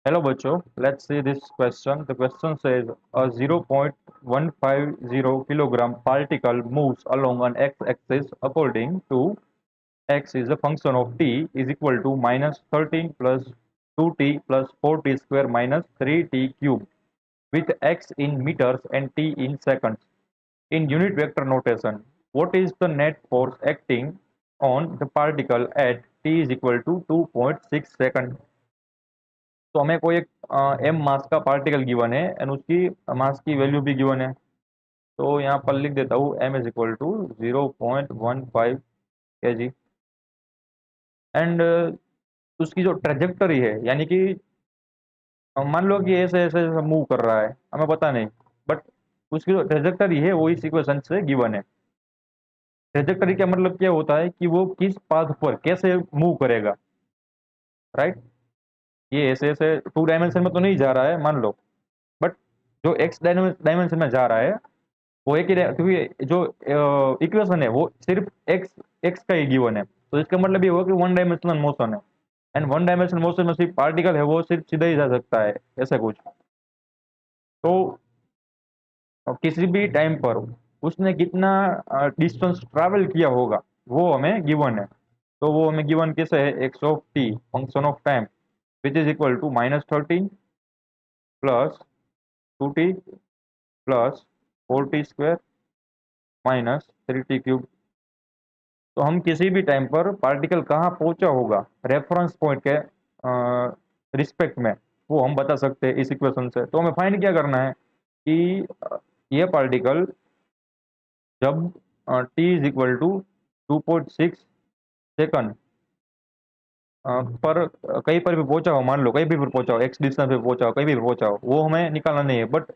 Hello, Bacho. Let's see this question. The question says a 0.150 kilogram particle moves along an x-axis according to x is a function of t is equal to minus 13 plus 2t plus 4t square minus 3t cube with x in meters and t in seconds. In unit vector notation, what is the net force acting on the particle at t is equal to 2.6 second? तो हमें कोई एक M मास का particle given है and उसकी मास की value भी given है। तो यहाँ पर लिख देता हूँ m is equal to 0.15 kg and उसकी जो ट्रेजेक्टरी है यानी कि मान लो कि ऐसे ऐसे मूव कर रहा है, हमें पता नहीं, बट उसकी जो ट्रेजेक्टरी है वो इस इक्वेशन से गिवन है। ट्रेजेक्टरी का मतलब क्या होता है कि वो किस पाथ पर कैसे मूव करेगा, राइट। ये ऐसे ऐसे टू डायमेंशन में तो नहीं जा रहा है मान लो, बट जो एक्स डायमेंशन में जा रहा है वो एक ही क्योंकि जो इक्वेशन है वो सिर्फ एक्स एक्स का ही गिवन है, तो इसका मतलब ये होगा कि वन डायमेंशनल मोशन है एंड वन डायमेंशनल मोशन में सिर्फ पार्टिकल है वो सिर्फ सीधा ही जा सकता है, ऐसा कुछ। तो किसी भी टाइम पर उसने कितना डिस्टेंस ट्रैवल किया होगा वो हमें गिवन है। तो वो हमें गिवन कैसे है, x of t function of time which is equal to -13 plus 2t plus 4t square minus 3t cube. तो हम किसी भी टाइम पर पार्टिकल कहाँ पहुंचा होगा रेफरेंस पॉइंट के रिस्पेक्ट में वो हम बता सकते हैं इस इक्वेशन से। तो हमें फाइंड क्या करना है कि ये पार्टिकल जब t is equal to 2.6 second पर कहीं पर भी पहुंचा हो, मान लो कहीं भी पहुंचा हो, एक्स डिस्टेंस पे पहुंचा हो, कहीं भी पहुंचा हो, वो हमें निकालना नहीं है, but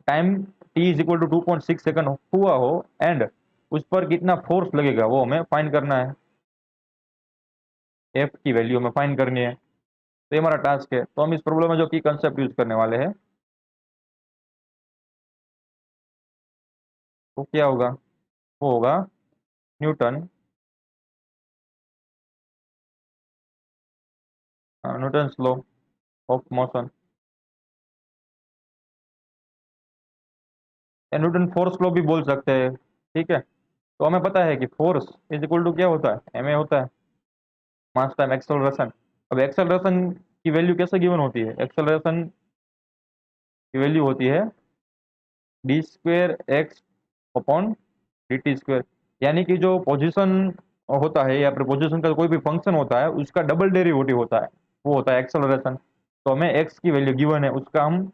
time t is equal to 2.6 second हुआ हो एंड उस पर कितना फोर्स लगेगा वो हमें फाइंड करना है। एफ की वैल्यू हमें फाइंड करनी है, तो ये हमारा टास्क है। तो हम इस प्रॉब्लम में जो की कंसेप्ट यूज करने वाले हैं वो क्या होगा, वो होगा Newton Newton's law of motion या न्यूटन फोर्स लॉ भी बोल सकते हैं, ठीक है। तो हमें पता है कि फोर्स इज इक्वल टू क्या होता है, एम ए होता है, मास टाइम एक्सेलरेशन। अब एक्सेलरेशन की वैल्यू कैसे गिवन होती है, एक्सेलरेशन की वैल्यू होती है D square x upon d T square, यानी कि जो पोजीशन होता है या फिर पोजीशन का कोई भी फंक्शन होता है उसका डबल डेरिवेटिव होता है, वो होता है एक्सेलरेशन। तो हमें एक्स की वैल्यू गिवन है, उसका हम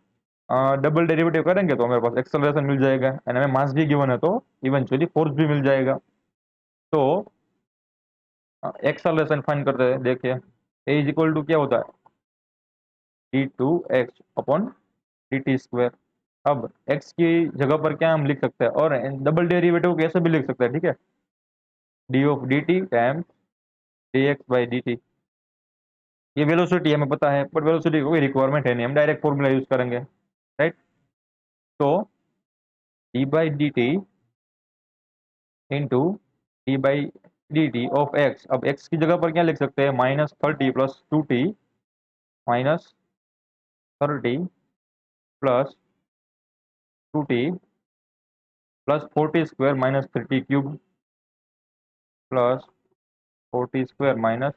डबल डेरिवेटिव करेंगे तो हमारे पास एक्सेलरेशन मिल जाएगा एंड हमें मास भी गिवन है तो इवेंचुअली फोर्स भी मिल जाएगा। तो एक्सेलरेशन फाइंड करते हैं, देखिए ए इज इक्वल टू क्या होता है d two x upon d t square. अब एक्स की जगह पर क्या हम लिख सकते हैं, और डबल डेरिवेटिव कैसे भी लिख सकते हैं, ठीक है, D of D T times D x by D T. ये वेलोसिटी हमें पता है, बट वेलोसिटी की कोई रिक्वायरमेंट है नहीं, हम डायरेक्ट फॉर्मूला यूज करेंगे, राइट। तो D by D T into D by D T of x. अब एक्स की जगह पर क्या लिख सकते हैं, -30 plus 2t -30 plus 2t plus 40 square minus 3t cube plus 40 square minus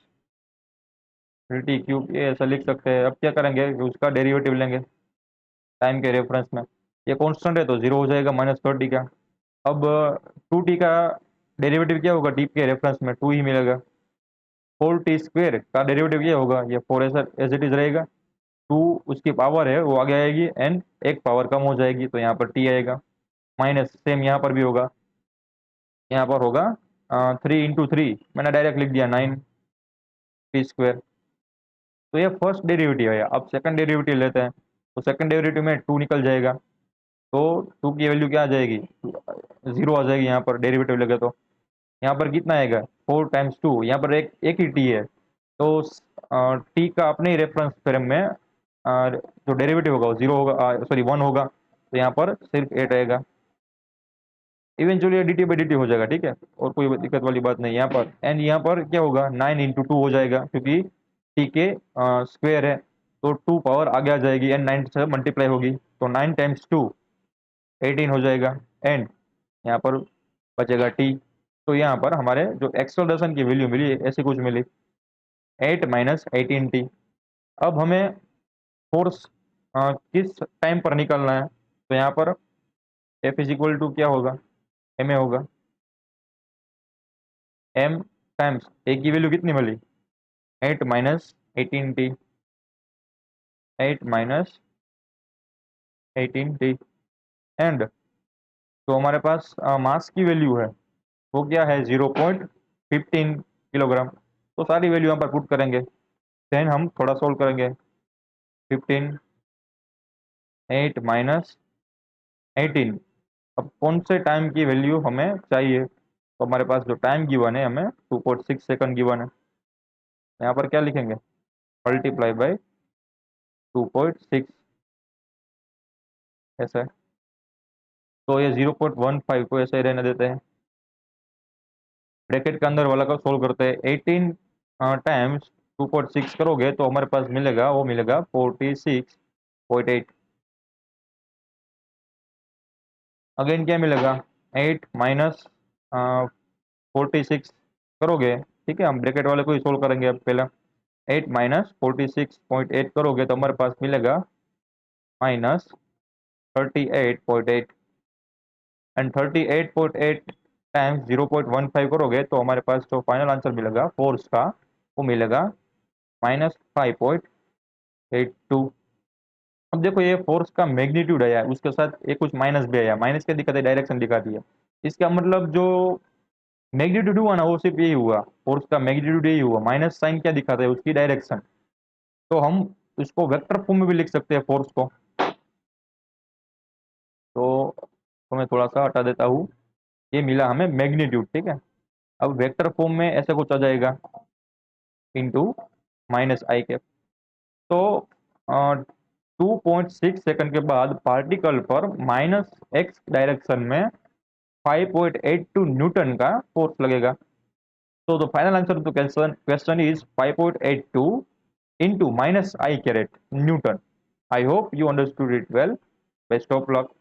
3t cube, ये ऐसा लिख सकते हैं। अब क्या करेंगे कि उसका डेरिवेटिव लेंगे टाइम के रेफरेंस में, ये कांस्टेंट है तो जीरो हो जाएगा -30 का। अब 2t का डेरिवेटिव क्या होगा, टी के रेफरेंस में 2 ही मिलेगा। 4t स्क्वायर का डेरिवेटिव क्या होगा, ये 4 ऐसा एज इट इज रहेगा। 2 उसकी पावर है वो आगे आएगी एंड एक पावर कम हो जाएगी तो यहाँ पर t आएगा, माइनस सेम यहाँ पर भी होगा, यहाँ पर होगा 3 × 3, मैंने डायरेक्ट लिख दिया 9t स्क्वायर। तो ये फर्स्ट डेरिवेटिव है। अब सेकंड डेरिवेटिव लेते हैं, तो सेकंड डेरिवेटिव में 2 निकल जाएगा, तो 2 की वैल्यू क्या आ जाएगी, जीरो आ जाएगी यहाँ पर डेरिवेटिव लगे तो। यहाँ पर कितना आएगा 4 टाइम्स 2, यहाँ पर एक एक ही टी है, तो टी का अपने ही रेफरेंस फ्रेम में जो डेरिवेटिव होगा वो जीरो होगा, सॉरी 1 होगा, तो यहाँ पर सिर्फ 8 आएगा। Eventually D T by D T हो जाएगा, ठीक है, और कोई दिक्कत वाली बात नहीं यहाँ पर। एंड यहाँ पर क्या होगा 9 × 2 हो जाएगा क्योंकि टी के स्क्वेयर है, तो 2 पावर आगे आ जाएगी एंड 9 से मल्टीप्लाई होगी, तो 9 टाइम्स 2 18 हो जाएगा एंड यहाँ पर बचेगा टी। तो यहाँ पर हमारे जो एक्सेलरेशन की वैल्यू मिली ऐसी कुछ मिली 8 माइनस 18 टी। अब हमें फोर्स किस टाइम पर निकालना है, तो यहाँ पर एफ इज इक्वल टू क्या होगा, एम ए होगा, एम टाइम्स ए की वैल्यू कितनी मिली 8 minus 18 T, 8 minus 18 T and तो हमारे पास मास की वैल्यू है वो क्या है 0.15 किलोग्राम। तो सारी वैल्यू यहाँ पर पुट करेंगे, देन हम थोड़ा सोल्व करेंगे। 15 8 माइनस 18, अब कौन से टाइम की वैल्यू हमें चाहिए, तो हमारे पास जो टाइम गिवन है हमें 2.6 सेकंड गिवन है, यहाँ पर क्या लिखेंगे मल्टीप्लाई बाय 2.6 ऐसे। तो ये 0.15 को ऐसे ही रहने देते हैं, ब्रैकेट के अंदर वाला का सोल्व करते हैं। 18 टाइम्स 2.6 करोगे तो हमारे पास मिलेगा, वो मिलेगा 46.8। अगेन क्या मिलेगा 8 माइनस 46 करोगे, ठीक है हम ब्रैकेट वाले को ही सोल्व करेंगे अब पहला। 8 माइनस 46.8 करोगे तो हमारे पास मिलेगा माइनस 38.8 एंड 38.8 टाइम्स 0.15 करोगे तो हमारे पास जो फाइनल आंसर मिलेगा फोर्स का वो मिलेगा -5.82। अब देखो ये फोर्स का मैग्नीट्यूड आया है, उसके साथ एक कुछ माइनस भी आया, माइनस क्या दिखाता है डायरेक्शन दिखाती है। इसका मतलब जो मैग्नीट्यूड हुआ ना वो सिर्फ यही हुआ, फोर्स का मैग्नीट्यूड यही हुआ, माइनस साइन क्या दिखाता है उसकी डायरेक्शन। तो हम इसको वेक्टर फॉर्म में भी लिख सकते हैं फोर्स को, तो मैं थोड़ा सा हटा देता हूँ। ये मिला हमें मैग्नीट्यूड, ठीक है। अब वेक्टर फॉर्म में ऐसे कुछ आ जाएगा इंटू माइनस आई कैप। तो 2.6 सेकंड के बाद पार्टिकल पर -x डायरेक्शन में 5.82 न्यूटन का फोर्स लगेगा। तो the final answer of the question is 5.82 into -I caret Newton. I hope you understood it well. Best of luck.